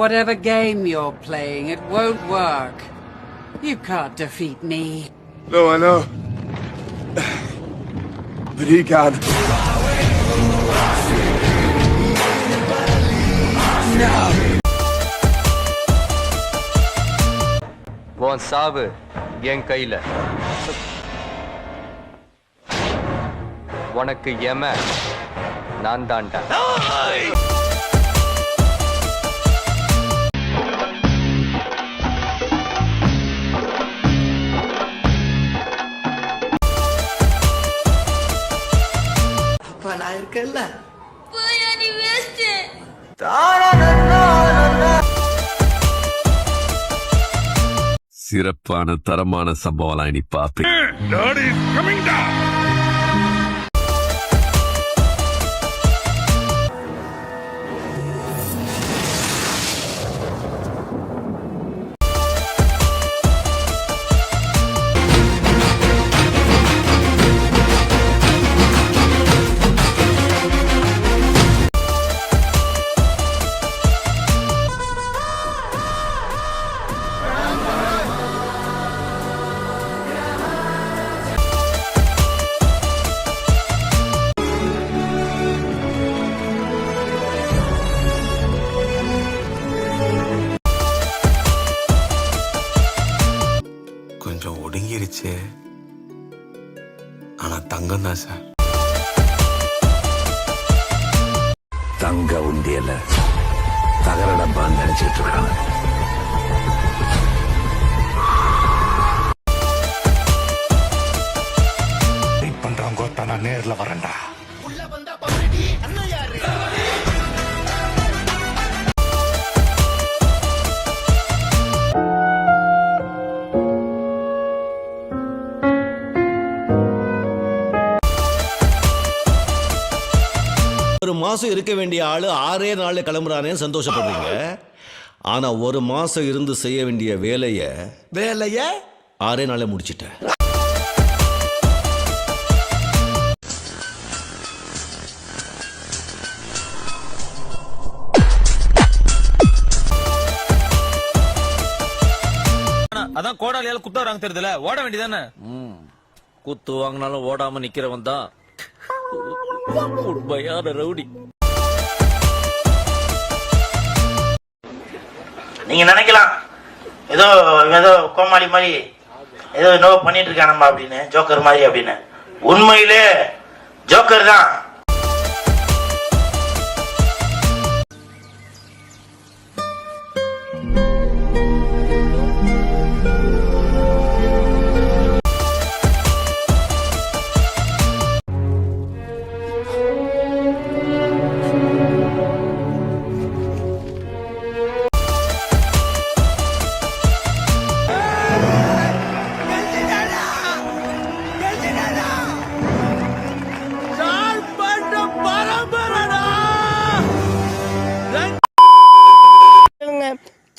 Whatever game you're playing, it won't work. You can't defeat me. No, I know. But he can. No! உன் சாவு என் கையில. உனக்கு எம நான் தான்டா. அப்பா நான் இருக்கேன்ல. சிறப்பான தரமான சம்பவம் இனி பாப்பேன். கொஞ்சம் ஒடுங்கிருச்சு. ஆனா தங்கம் தான் சார். தங்க உண்டியல தகர டப்பான்னு நினைச்சிட்டு இருக்காங்க. பண்றவங்க நான் நேர்ல வரேன்டா. ஒரு மாசம் இருக்க வேண்டிய ஆளு 6 நாள்ல கிளம்புறானே சந்தோஷப்படுறீங்க. ஆனா ஒரு மாசம் இருந்து செய்ய வேண்டிய வேலைய 6 நாள்ல முடிச்சிட்டேன். அதான் கோடாலியால குத்த வராங்க தெரியுதுல, ஓட வேண்டியதானே. குத்து வாங்கினாலும் ஓடாம நிக்கிறவன் தான் உண்மையான ரவுடி. நீங்க நினைக்கலாம் ஏதோ ஏதோ கோமாளி மாதிரி ஏதோ என்னவோ பண்ணிட்டு இருக்கானம்மா அப்படின்னு, ஜோக்கர் மாதிரி அப்படின்னு. உண்மையிலே ஜோக்கர் தான்.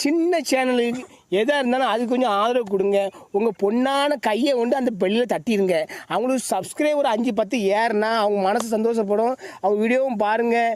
சின்ன சேனலுக்கு எதாக இருந்தாலும் அது கொஞ்சம் ஆதரவு கொடுங்க. உங்கள் பொண்ணான கையை கொண்டு அந்த பெல்லில் தட்டிடுங்க. அவங்களுக்கு சப்ஸ்கிரைபர் 5-10 ஏறுனா அவங்க மனசு சந்தோஷப்படும். அவங்க வீடியோவும் பாருங்கள்.